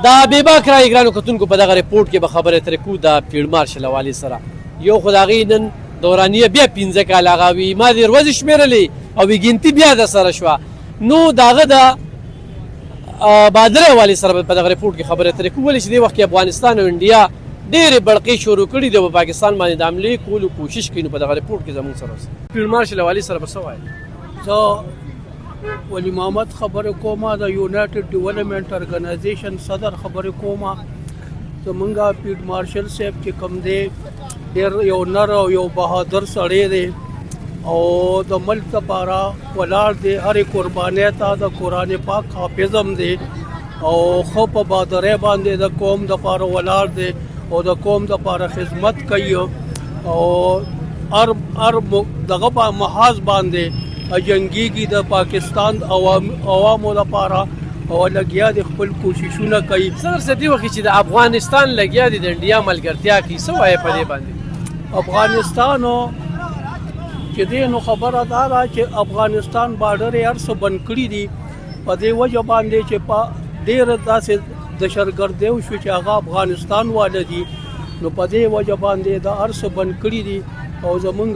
دا بېباک رایې ګرانو کتونکو په دغه ریپورټ کې به خبرې ترې کوو د فیلډ مارشل والي سره. یو خو د هغې نن دورانیه بیا 15 کاله هغه وي، ما دې ورځې شمېرلې او ګنتي بیا د سره شوه. نو د هغه د بادرۍ والي سره به په دغه ریپورټ کې خبرې ترې کوو، ولې چې دې وخت کې افغانستان او انډیا ډېرې بړقې شروع کړي دي او په پاکستان باندې د حملې کولو کوشش کوي. نو په دغه ریپورټ کې زموږ سره اوسئ. فیلډ مارشل والي سره به څه وایي؟ زه ولی محمد خبرې کوم، د یونایټډ ډیولپمنټ ارګنایزیشن صدر خبرې کوم. زمونږ فیلډ مارشل صاحب چې کوم دی ډېر یو نر او یو بهادر سړی دی او د ملک لپاره ولاړ دی، هرې قربانۍ ته د قرآن پاک حافظ هم دی او ښه په بهادرۍ باندې د قوم دپاره ولاړ دی او د قوم دپاره خدمت کوي او هر دغه په محاذ باندې جنګیږي د پاکستان عوامو لپاره او لګیا د خپل کوششونه کوي. صدر صاحب دې وخت چې د افغانستان لګیا دي د انډیا ملګرتیا کوي، څه وایي په دې باندې؟ افغانستانو چې دی نو خبره دا ده چې افغانستان بارډر یې هر څه بند کړي دي په دې وجه باندې چې په ډېره داسې دهشتګردي وشوه چې هغه افغانستان واله دي، نو په دې وجه باندې دا هر څه بند کړي دي او زمونږ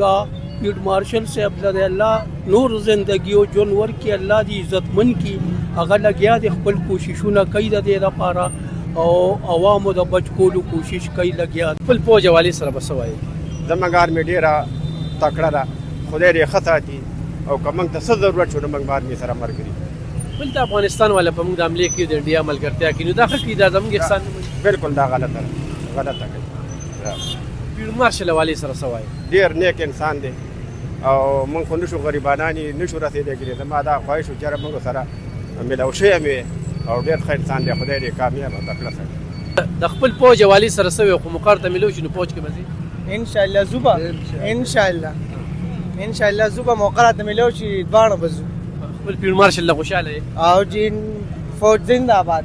فیلډ مارشل صاحب لري الله نور زندگی او ژوند ورکړي، الله دې عزتمن کړي، هغه لګیا دي خپل کوششونه کوي د دې لپاره او عوامو د بچ کولو کوشش کوي لګیا. خپل فوج والي سره به څه وایي؟ زموږ آرمي ډېره تکړه ده، خدای دې ښه ساتي او که موږ ته څه ضرورت شو نو موږ به آرمي سره ملګري. بل د افغانستان والا په موږ د حملې کوي د انډیا ملګرتیا کوي، نو دا ښه کوي، دا زموږ احسان نه مني. بالکل دا غلطه کوي. فیلډ مارشل والي سره څه وایي؟ ډېر نیک انسان دی او موږ خو نشو غریبانان یې نشو رسېدلی. زما دا خواهش و چې موږ سره ملو شوی یم او ډېر ښه انسان دی، خدای دې کامیاب او تکړه سړی. د خپل فوج والي سره څه وایي خو مقر ته ملو شي نو فوج کې به ځي؟ انشاءالله زوبه انشاءالله زوبه مقر ته ملو شي دواړه به ځو. خپل فیلډ مارشل له خوشحاله یې او جین فوج زنده آباد،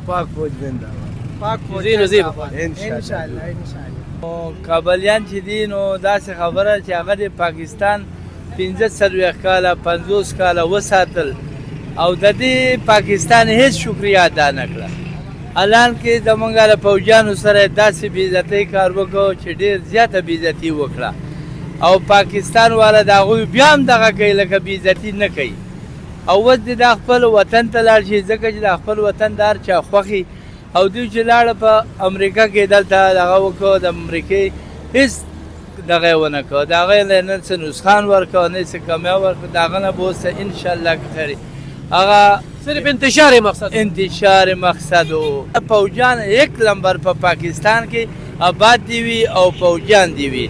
پاک فوج زنده آباد، پاک فوج زینو انشاءالله. کابلیان چې دي نو داسې خبره چې هغه د پاکستان 15 کاله 50 کاله وساتل او د دې پاکستان هیڅ شکریه ادا نه کړه. الان کې زمونږ له پوځیانو سره داسې بېعزتۍ کار وکړو چې ډېر زیاته بېعزتي وکړه او پاکستان والا د هغوی بیا هم دغه کوي لکه بېعزتي نه کوي او اوس دې دا خپل وطن ته لاړ شي، ځکه چې د خپل وطن د هر چا خوښي او دوی چې لاړه په امریکا کې دلته دغه وکړو، د امریکې هېڅ دغه یې ونه کړو، د هغه یې نه څه نسخان ورکړو نه څه کمیا ورکړو، د هغه نه به اوس انشاءالله خیر هغه صرف انتشار مقصد انتشار مقصد و پوجان یک نمبر په پاکستان کې آباد دی وي او پوجان دی وي،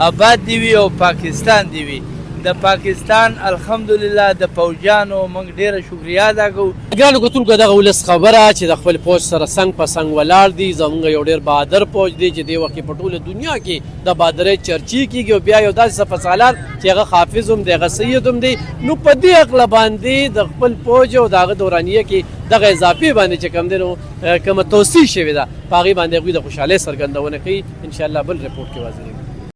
آباد دی وي او پاکستان دی وي. د پاکستان الحمدلله د پوجانو موږ ډیره شکریا ادا کوو. ګرانو کتونکو دغه ولس خبره چې د خپل فوج سره څنګ په څنګ ولاړ دي، زموږ یو ډېر بهادر فوج دی چې دې وخت کې په ټوله دنیا کې د بهادرۍ چرچې کېږي او بیا یو داسې سپهسالار چې هغه حافظ هم دی، هغه سید هم دی. نو په دې عقله باندې د خپل فوج او د هغه دورانیه کې دغه اضافي باندې چې کوم دی نو کومه توصیح شوې ده په هغې باندې هغوی د خوشحالۍ څرګندونه کوي. انشاءالله بل ریپورټ کې واضح